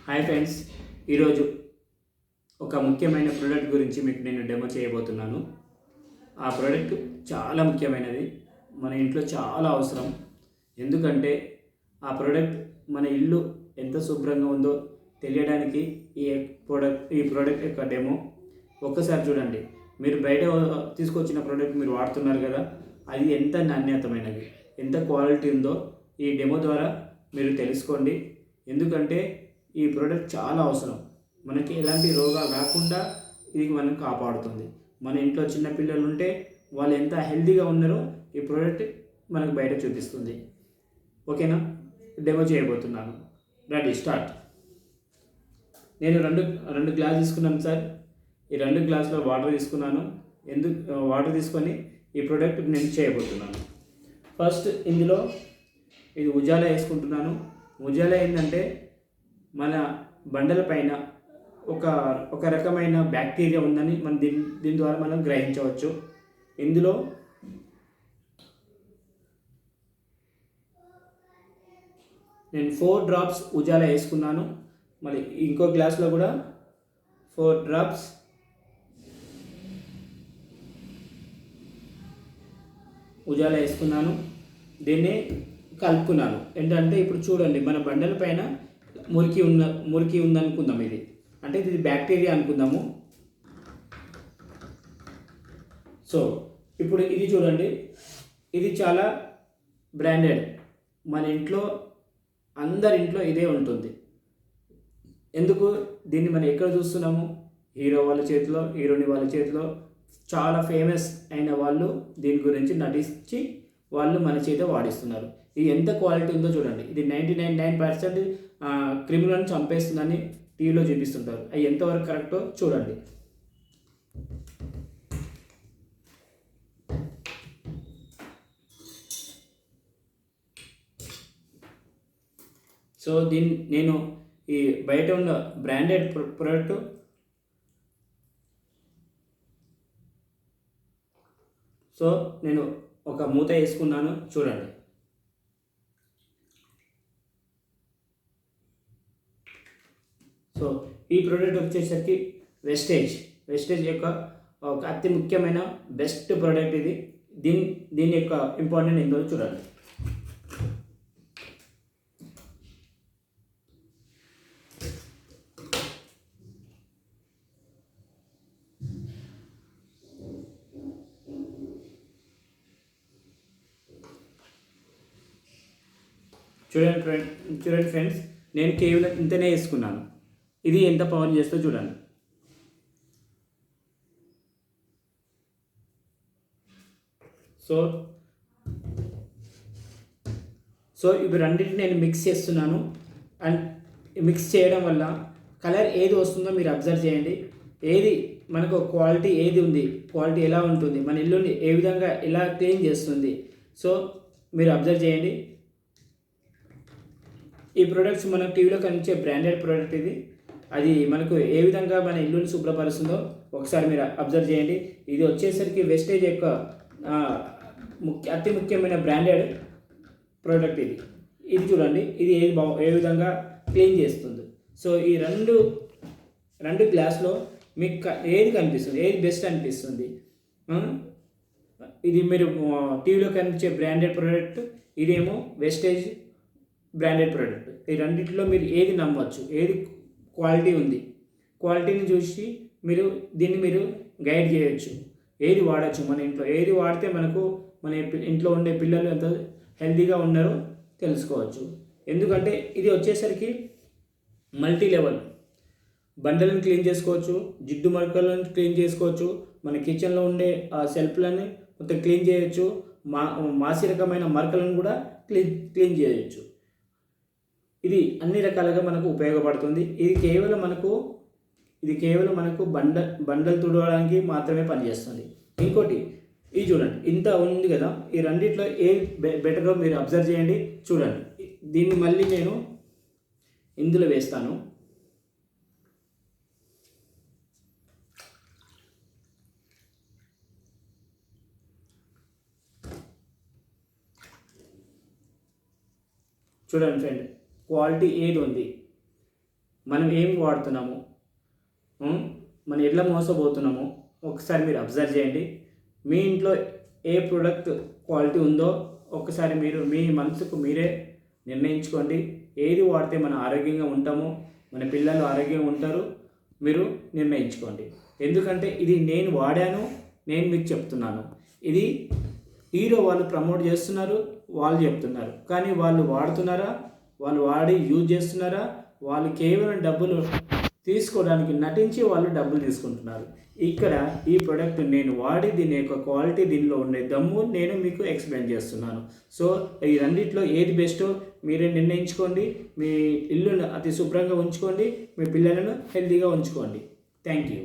Hi friends, ఈరోజు ఒక ముఖ్యమైన ప్రోడక్ట్ గురించి మీకు నేను డెమో చేయబోతున్నాను. ఆ ప్రోడక్ట్ చాలా ముఖ్యమైనది, మన ఇంట్లో చాలా అవసరం. ఎందుకంటే ఆ ప్రోడక్ట్ మన ఇల్లు ఎంత శుభ్రంగా ఉందో తెలియడానికి ఈ ప్రోడక్ట్ యొక్క డెమో ఒక్కసారి చూడండి. మీరు బయట తీసుకొచ్చిన ప్రోడక్ట్ మీరు వాడుతున్నారు కదా, అది ఎంత నాణ్యతమైనది, ఎంత క్వాలిటీ ఉందో ఈ డెమో ద్వారా మీరు తెలుసుకోండి. ఎందుకంటే ఈ ప్రోడక్ట్ చాలా అవసరం. మనకి ఎలాంటి రోగాలు రాకుండా ఇది మనకు కాపాడుతుంది. మన ఇంట్లో చిన్న పిల్లలు ఉంటే వాళ్ళు ఎంత హెల్తీగా ఉన్నారో ఈ ప్రోడక్ట్ మనకు బయట చూపిస్తుంది. ఓకేనా, డెమో చేయబోతున్నాను. Ready, start. నేను రెండు గ్లాస్ తీసుకున్నాను సార్. ఈ 2 గ్లాసులో వాటర్ తీసుకున్నాను. వాటర్ తీసుకొని ఈ ప్రోడక్ట్ నేను చేయబోతున్నాను. ఫస్ట్ ఇందులో ఇది ఉజాలా వేసుకుంటున్నాను. ఉజాలా ఏంటంటే మన బండల పైన ఒక రకమైన బ్యాక్టీరియా ఉందని మనం దీని ద్వారా మనం గ్రహించవచ్చు. ఇందులో నేను 4 డ్రాప్స్ ఉజాలా వేసుకున్నాను. మళ్ళీ ఇంకో గ్లాస్లో కూడా 4 డ్రాప్స్ ఉజాలా వేసుకున్నాను. దీన్ని కలుపుకున్నాను. ఏంటంటే ఇప్పుడు చూడండి, మన బండల పైన మురికి ఉందనుకుందాం. ఇది అంటే ఇది బ్యాక్టీరియా అనుకుందాము. సో ఇప్పుడు ఇది చూడండి, ఇది చాలా బ్రాండెడ్. మన ఇంట్లో అందరి ఇంట్లో ఇదే ఉంటుంది. ఎందుకు దీన్ని మనం ఎక్కడ చూస్తున్నాము? హీరో వాళ్ళ చేతిలో, హీరోయిన్ వాళ్ళ చేతిలో, చాలా ఫేమస్ అయిన వాళ్ళు దీని గురించి నటించి వాళ్ళు మన చేత వాడిస్తున్నారు. ఇది ఎంత క్వాలిటీ ఉందో చూడండి. ఇది 99% క్రిములను చంపేస్తుందని టీవీలో చూపిస్తుంటారు. అవి ఎంతవరకు కరెక్టో చూడండి. సో నేను ఈ బయట ఉన్న బ్రాండెడ్ ప్రోడక్ట్ సో నేను ఒక మూత వేసుకున్నాను, చూడండి. సో ఈ ప్రోడక్ట్ వచ్చేసరికి వెస్టేజ్ యొక్క ఒక అతి ముఖ్యమైన బెస్ట్ ప్రోడక్ట్ ఇది. దీని యొక్క ఇంపార్టెంట్ ఏంటో చూడండి. చూడండి ఫ్రెండ్స్, నేను కేవలం ఇంతనే వేసుకున్నాను. ఇది ఎంత పవర్ చేస్తో చూడండి. సో ఇవి రెండింటిని నేను మిక్స్ చేస్తున్నాను. అండ్ మిక్స్ చేయడం వల్ల కలర్ ఏది వస్తుందో మీరు అబ్జర్వ్ చేయండి. ఏది మనకు క్వాలిటీ ఏది ఉంది, క్వాలిటీ ఎలా ఉంటుంది, మన ఇల్లుని ఏ విధంగా ఎలా క్లీన్ చేస్తుంది, సో మీరు అబ్జర్వ్ చేయండి. ఈ ప్రోడక్ట్స్ మన టీవీలో కనిపించే బ్రాండెడ్ ప్రోడక్ట్ ఇది. అది మనకు ఏ విధంగా మన ఇల్లుని శుభ్రపరుస్తుందో ఒకసారి మీరు అబ్జర్వ్ చేయండి. ఇది వచ్చేసరికి వెస్టేజ్ యొక్క అతి ముఖ్యమైన బ్రాండెడ్ ప్రోడక్ట్ ఇది చూడండి. ఇది ఏ విధంగా క్లీన్ చేస్తుంది. సో ఈ రెండు గ్లాస్లో మీకు ఏది కనిపిస్తుంది, ఏది బెస్ట్ అనిపిస్తుంది? ఇది మీరు టీవీలో కనిపించే బ్రాండెడ్ ప్రోడక్ట్, ఇదేమో వెస్టేజ్ బ్రాండెడ్ ప్రోడక్ట్. ఈ రెండింటిలో మీరు ఏది నమ్మవచ్చు, ఏది క్వాలిటీ ఉంది, క్వాలిటీని చూసి మీరు గైడ్ చేయొచ్చు. ఏది వాడచ్చు, మన ఇంట్లో ఏది వాడితే మనకు మన ఇంట్లో ఉండే పిల్లలు ఎంత హెల్తీగా ఉన్నారో తెలుసుకోవచ్చు. ఎందుకంటే ఇది వచ్చేసరికి మల్టీ లెవెల్. బండలను క్లీన్ చేసుకోవచ్చు, జిడ్డు మరకలను క్లీన్ చేసుకోవచ్చు, మన కిచెన్లో ఉండే ఆ సెల్ఫ్లని మొత్తం క్లీన్ చేయొచ్చు, మాసి రకమైన మరకలను కూడా క్లీన్ చేయొచ్చు. ఇది అన్ని రకాలుగా మనకు ఉపయోగపడుతుంది. ఇది కేవలం మనకు బండలు తుడవడానికి మాత్రమే పనిచేస్తుంది. ఇంకోటి ఇది చూడండి, ఇంత ఉంది కదా, ఈ రెండిట్లో ఏది బెటరో మీరు అబ్జర్వ్ చేయండి, చూడండి. దీన్ని మళ్ళీ నేను ఇందులో వేస్తాను. చూడండి ఫ్రెండ్, క్వాలిటీ ఏది ఉంది. మనం ఏం వాడుతున్నాము, మనం ఎట్లా మోసపోతున్నామో ఒకసారి మీరు అబ్జర్వ్ చేయండి. మీ ఇంట్లో ఏ ప్రోడక్ట్ క్వాలిటీ ఉందో ఒకసారి మీరు మీ మనసుకు మీరే నిర్ణయించుకోండి. ఏది వాడితే మనం ఆరోగ్యంగా ఉంటామో, మన పిల్లలు ఆరోగ్యంగా ఉంటారు, మీరు నిర్ణయించుకోండి. ఎందుకంటే ఇది నేను వాడాను, నేను మీకు చెప్తున్నాను. ఇది హీరో వాళ్ళు ప్రమోట్ చేస్తున్నారు, వాళ్ళు చెప్తున్నారు, కానీ వాళ్ళు వాడుతున్నారా, వాళ్ళు వాడి యూజ్ చేస్తున్నారా, వాళ్ళు కేవలం డబ్బులు తీసుకోవడానికి నటించి వాళ్ళు డబ్బులు తీసుకుంటున్నారు. ఇక్కడ ఈ ప్రోడక్ట్ నేను వాడి దీని యొక్క క్వాలిటీ, దీనిలో ఉండే దమ్ము నేను మీకు ఎక్స్ప్లెయిన్ చేస్తున్నాను. సో ఈ రెండిట్లో ఏది బెస్టో మీరే నిర్ణయించుకోండి. మీ ఇల్లును అతి శుభ్రంగా ఉంచుకోండి, మీ పిల్లలను హెల్తీగా ఉంచుకోండి. Thank you.